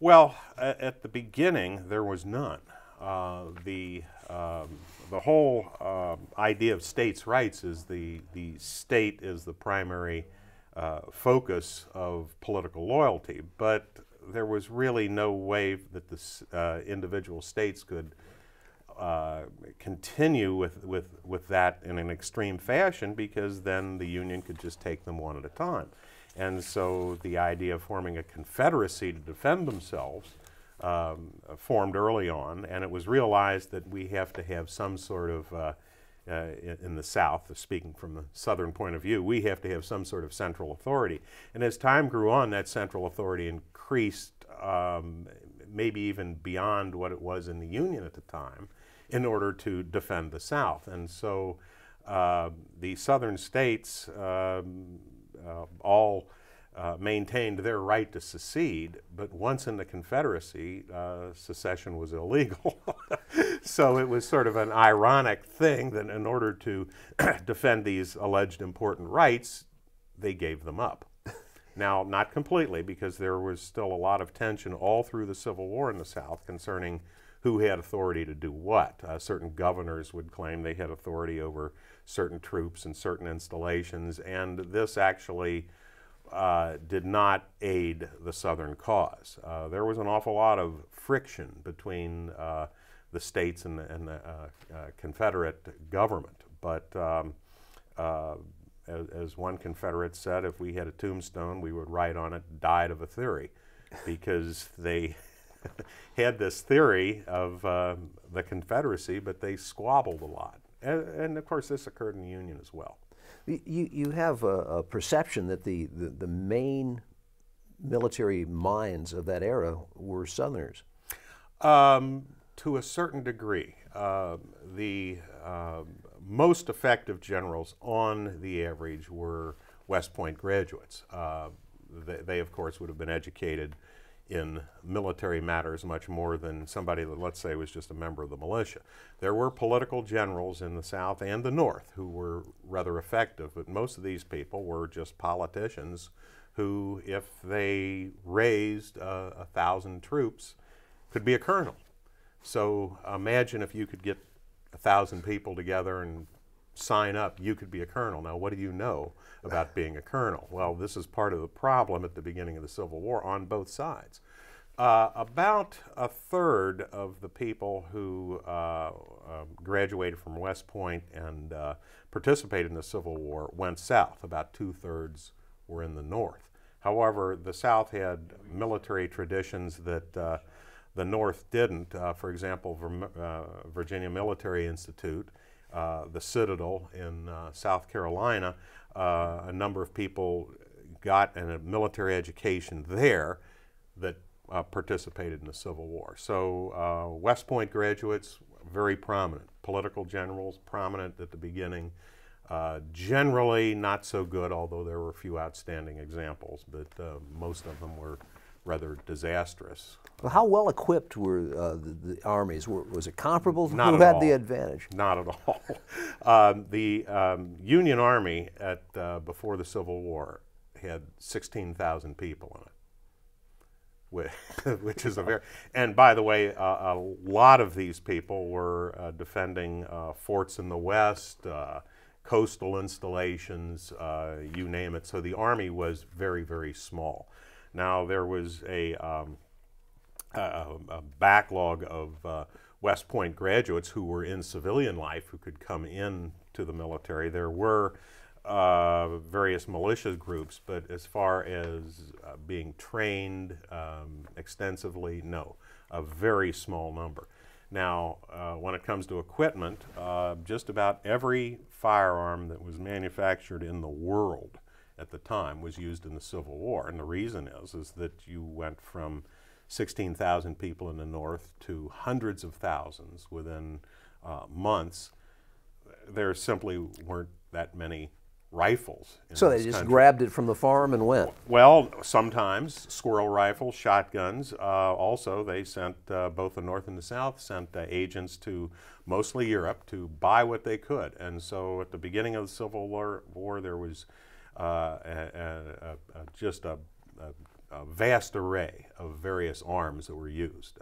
Well, at the beginning, there was none. The whole idea of states' rights is the state is the primary focus of political loyalty, but there was really no way that the individual states could continue with that in an extreme fashion, because then the Union could just take them one at a time. And so the idea of forming a confederacy to defend themselves formed early on, and it was realized that we have to have some sort of, in the South, speaking from the Southern point of view, we have to have some sort of central authority. And as time grew on, that central authority increased, maybe even beyond what it was in the Union at the time, in order to defend the South. And so the Southern states all maintained their right to secede, but once in the Confederacy, secession was illegal. So it was sort of an ironic thing that in order to defend these alleged important rights, they gave them up. Now, not completely, because there was still a lot of tension all through the Civil War in the South concerning who had authority to do what. Certain governors would claim they had authority over certain troops and certain installations, and this actually did not aid the Southern cause. There was an awful lot of friction between the states and the Confederate government, but as one Confederate said, if we had a tombstone, we would write on it, "Died of a theory," because they had this theory of the Confederacy, but they squabbled a lot. And of course, this occurred in the Union as well. You have a perception that the main military minds of that era were Southerners. To a certain degree. The most effective generals on the average were West Point graduates. They, of course, would have been educated in military matters much more than somebody that, let's say, was just a member of the militia. There were political generals in the South and the North who were rather effective, but most of these people were just politicians who, if they raised 1,000 troops, could be a colonel. So imagine if you could get 1,000 people together and sign up, you could be a colonel. Now, what do you know about being a colonel? Well, this is part of the problem at the beginning of the Civil War on both sides. About a third of the people who graduated from West Point and participated in the Civil War went south. About 2/3 were in the North. However, the South had military traditions that the North didn't. For example, Virginia Military Institute, the Citadel in South Carolina, a number of people got a military education there that participated in the Civil War. So West Point graduates, very prominent. Political generals, prominent at the beginning. Generally not so good, although there were a few outstanding examples, but most of them were rather disastrous. Well, how well equipped were the armies? Was it comparable? Not Who at had all. the advantage? Not at all. The Union Army before the Civil War had 16,000 people in it, which is a very, and by the way, a lot of these people were defending forts in the West, coastal installations, you name it. So the Army was very, very small. Now, there was a backlog of West Point graduates who were in civilian life who could come in to the military. There were various militia groups, but as far as being trained extensively, no, a very small number. Now, when it comes to equipment, just about every firearm that was manufactured in the world at the time was used in the Civil War, and the reason is that you went from 16,000 people in the North to hundreds of thousands within months. There simply weren't that many rifles in So they this just country. grabbed it from the farm and went. Well, sometimes squirrel rifles, shotguns. Also, they sent, both the North and the South, sent agents to mostly Europe to buy what they could. And so at the beginning of the Civil War there was just a a vast array of various arms that were used.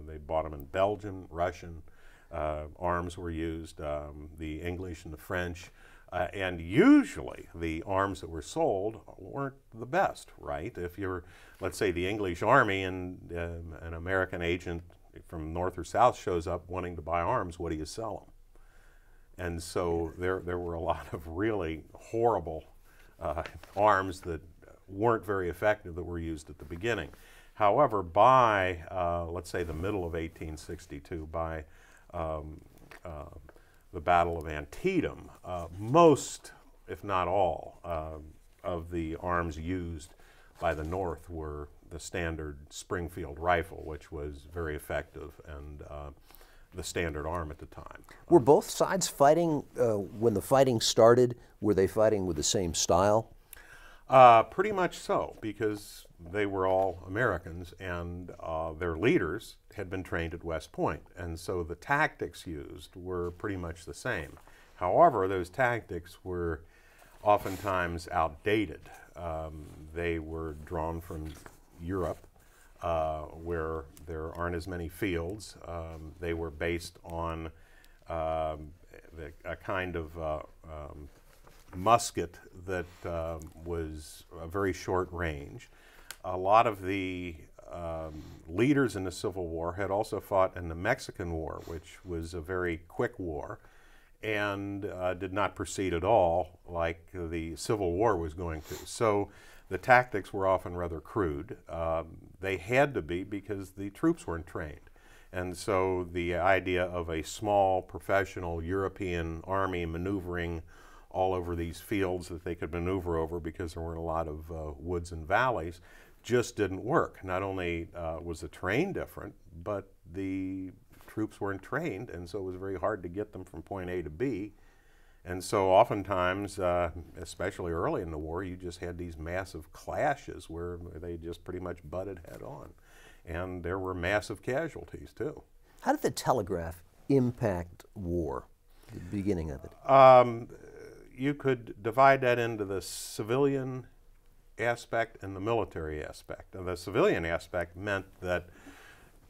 They bought them in Belgian, Russian. Arms were used, the English and the French. And usually the arms that were sold weren't the best, right? If you're, let's say, the English Army and an American agent from North or South shows up wanting to buy arms, what do you sell them? And so there were a lot of really horrible arms that weren't very effective that were used at the beginning. However, by, let's say, the middle of 1862, by the Battle of Antietam, most, if not all, of the arms used by the North were the standard Springfield rifle, which was very effective and the standard arm at the time. Were both sides fighting, when the fighting started, were they fighting with the same style? Pretty much so, because they were all Americans and their leaders had been trained at West Point, and so the tactics used were pretty much the same. However, those tactics were oftentimes outdated. They were drawn from Europe, where there aren't as many fields. They were based on a kind of musket that was a very short range. A lot of the leaders in the Civil War had also fought in the Mexican War, which was a very quick war and did not proceed at all like the Civil War was going to. So the tactics were often rather crude. They had to be because the troops weren't trained. And so the idea of a small professional European army maneuvering all over these fields that they could maneuver over because there weren't a lot of woods and valleys just didn't work. Not only was the terrain different, but the troops weren't trained, and so it was very hard to get them from point A to B. And so oftentimes, especially early in the war, you just had these massive clashes where they just pretty much butted head on. And there were massive casualties too. How did the telegraph impact war, the beginning of it? You could divide that into the civilian aspect and the military aspect. And the civilian aspect meant that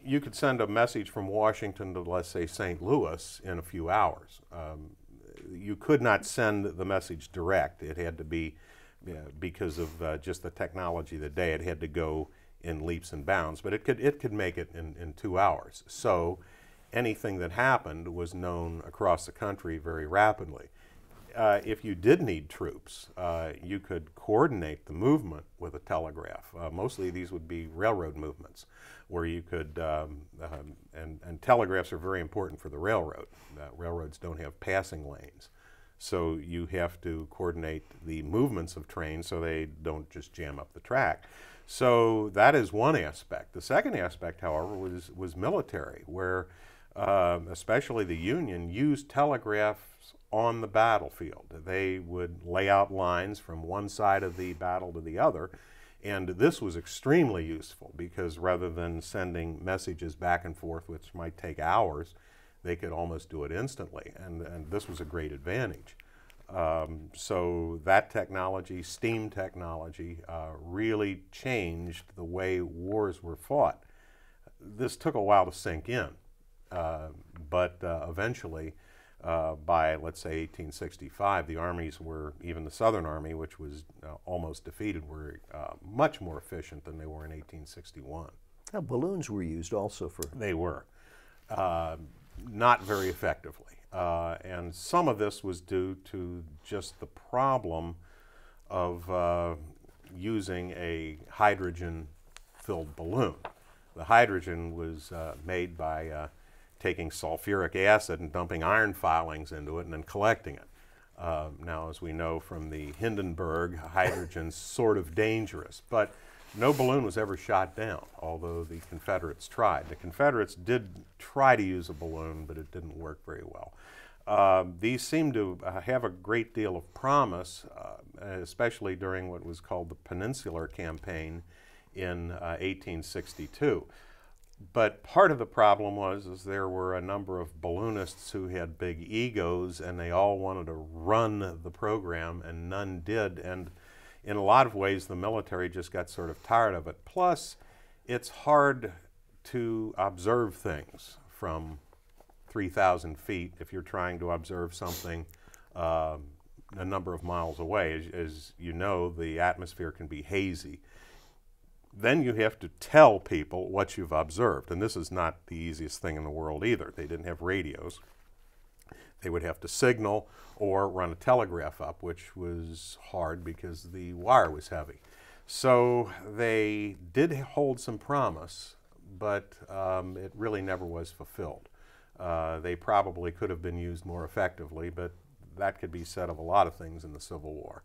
you could send a message from Washington to, let's say, St. Louis in a few hours. You could not send the message direct. It had to be, because of just the technology of the day, it had to go in leaps and bounds, but it could make it in 2 hours. So anything that happened was known across the country very rapidly. If you did need troops, you could coordinate the movement with a telegraph. Mostly these would be railroad movements where you could, and telegraphs are very important for the railroad. Railroads don't have passing lanes. So you have to coordinate the movements of trains so they don't just jam up the track. So that is one aspect. The second aspect, however, was military, where especially the Union used telegraphs on the battlefield. They would lay out lines from one side of the battle to the other, and this was extremely useful because rather than sending messages back and forth, which might take hours, they could almost do it instantly, and this was a great advantage. So that technology, steam technology, really changed the way wars were fought. This took a while to sink in, but eventually, by, let's say, 1865, the armies were, even the Southern Army, which was almost defeated, were much more efficient than they were in 1861. Now, balloons were used also for... They were. Not very effectively. And some of this was due to just the problem of using a hydrogen-filled balloon. The hydrogen was made by taking sulfuric acid and dumping iron filings into it and then collecting it. Now, as we know from the Hindenburg, hydrogen's sort of dangerous, but no balloon was ever shot down, although the Confederates tried. The Confederates did try to use a balloon, but it didn't work very well. These seem to have a great deal of promise, especially during what was called the Peninsular Campaign in 1862. But part of the problem was there were a number of balloonists who had big egos, and they all wanted to run the program, and none did. And in a lot of ways, the military just got sort of tired of it. Plus, it's hard to observe things from 3,000 feet if you're trying to observe something a number of miles away. As you know, the atmosphere can be hazy. Then you have to tell people what you've observed, and this is not the easiest thing in the world either. They didn't have radios. They would have to signal or run a telegraph up, which was hard because the wire was heavy. So they did hold some promise, but it really never was fulfilled. They probably could have been used more effectively, but that could be said of a lot of things in the Civil War.